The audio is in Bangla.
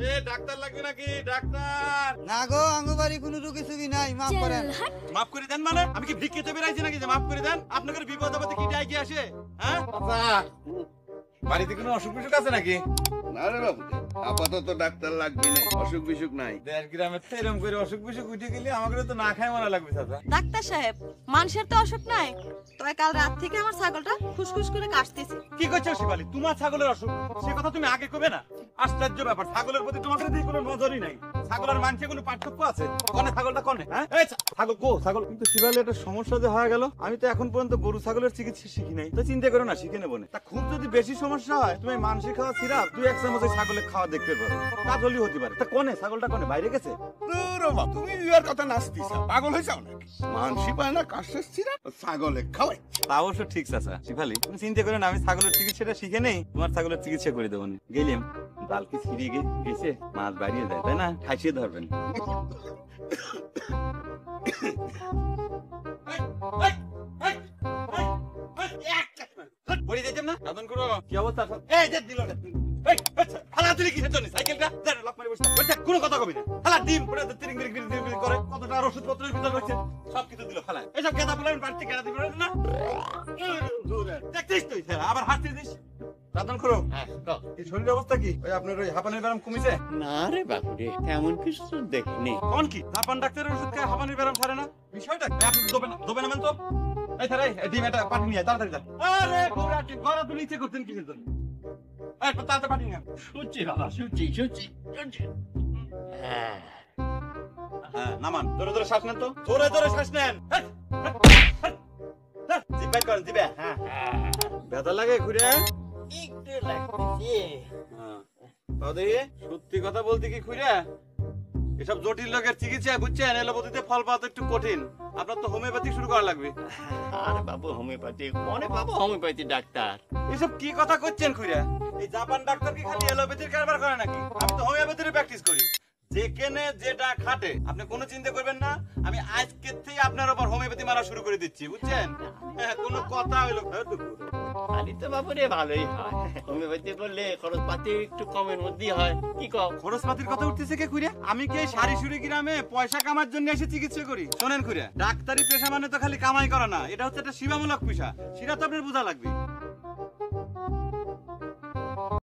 এ ডাক্তার লাগবে নাকি? ডাক্তার না গো, আঙ্গুবাড়ি কোনো রুগী সুগি নাই, মাফ করেন। মাফ করে দেন মানে? আমি কি ভিক্ষিতে বেরাইছি নাকি যে মাফ করে দেন? আপনাদের বিপদ আপদে কি ডাকি আসে? হ্যাঁ বাড়িতে কোনো অসুখ বিসুখ আছে নাকি? না রে বাবু, আপাতত ডাক্তার লাগবে না, অসুখ বিসুখ নাই। দেশ গ্রামে তো এরকম করে অসুখ বিসুখ উঠে গেলে আমাকে তো না খাই মারা লাগবে চাচা। ডাক্তার সাহেব, মানুষের তো অসুখ নাই, তবে কাল রাত থেকে আমার ছাগলটা খুশখুশ করে কাশতেছে। কি করছো শিবালি? তোমার ছাগলের অসুখ, সে কথা তুমি আগে কবে না? আশ্চর্য ব্যাপার, ছাগলের প্রতি তোমাদের দিকে কোনো নজরই নাই। ছাগলের মানছে কোনো পার্থক্য আছে? কনে ছাগলটা কনে? হ্যাঁ এই ছাগল কো ছাগল? কিন্তু শিবালি একটা সমস্যা যে হয়ে গেল, আমি তো এখন পর্যন্ত গরু ছাগলের চিকিৎসা শিখি নাই। তো চিন্তা করো না, শিখে নেবো না। তা খুব যদি বেশি সমস্যা হয়, তুমি মানসি খাওয়া সিরাপ 2-1 চামচ ছাগলের খাওয়া দেখতে পারো, কাজ হলেই হতে পারে। তা কনে ছাগলটা কনে? বাইরে গেছে? তুমি বিয়ার কথা নাচতিস, পাগল হয়ে যাও নাকি? মানসি পায় না কাশের সিরাপ ছাগলে খাওয়াই। তা অবশ্য ঠিক চাচা। শিবালি তুমি চিন্তা করো না, আমি ছাগলের চিকিৎসাটা শিখে নেই, তোমার ছাগলের চিকিৎসা করে দেবো। গেলাম ডাল কি ছিঁড়িয়ে গেছে, মাছ বাড়িয়ে যায় তাই না, খাইছিয়ে ধরবেন। বড়ি যেতাম না সাধন করো। কি অবস্থা? এই যে দিল না হালা তুলি কিসের জন্য? সাইকেলটা লক মারি বসে কোনো কথা কবি না। হালা ডিম পড়ে তিরিং করে কতটা আর ওষুধপত্রের ভিতর রয়েছে সব কিছু দিল ফালা। এসব গেঁদা বলবেন বাড়িতে গেঁদা দিবে না, দেখছিস তুই আবার হাসতে দিস। সাধন করো। এই শরীরের অবস্থা কি? ওই আপনার ওই হাঁপানির ব্যারাম কমিছে? না রে বাপু রে, তেমন কিছু তো দেখিনি। কোন কি জাপান ডাক্তারের ওষুধ খায় হাঁপানির ব্যারাম সারে না? বিষয়টা আপনি দোবেন না তো। এই স্যার এই ডিম এটা পাঠিয়ে নিয়ে তাড়াতাড়ি যান। আরে গোরাটি গড়া তুলি ইচ্ছে করতেন কিসের জন্য? এই তাড়াতাড়ি পাঠিয়ে নিয়ে। শুনছি বাবা, শুনছি। হ্যাঁ নামান, জোরে জোরে শ্বাস নেন তো, জোরে জোরে শ্বাস নেন। জিব্বাই করেন, জিব্বা। হ্যাঁ ব্যথা লাগে ঘুরে? একটু লাগতেছে। সত্যি কথা বলতে কি খুঁড়া, এসব জটিল রোগের চিকিৎসা বুঝছেন এলোপ্যাথিতে ফল পাওয়া তো একটু কঠিন। আপনার তো হোমিওপ্যাথি শুরু করা লাগবে। আরে বাবু, হোমিওপ্যাথি মনে পাবো? Homeopathy doctor? এসব কি কথা করছেন খুঁড়া? এই জাপান ডাক্তার কি খালি এলোপ্যাথির কারবার করে নাকি? আমি তো হোমিওপ্যাথির প্র্যাকটিস করি। যেখানে যেটা খাটে আপনি কোনো চিন্তা করবেন না, আমি আজকের থেকে আপনার উপর হোমিওপ্যাথি মারা শুরু করে দিচ্ছি, বুঝছেন? কোনো কথা হইলো খালি তো বাবু রে ভালোই হয়। হোমিওপ্যাথি করলে খরচপাতি একটু কমের মধ্যেই হয়। কি কও? খরচপাতির কথা উঠতেছে কে খুঁড়া? আমি কি এই সারিসুরি গ্রামে পয়সা কামার জন্য এসে চিকিৎসা করি? শোনেন খুঁড়া, ডাক্তারি পেশা মানে তো খালি কামাই করা না, এটা হচ্ছে একটা সেবামূলক পেশা, সেটা তো আপনার বোঝা লাগবে।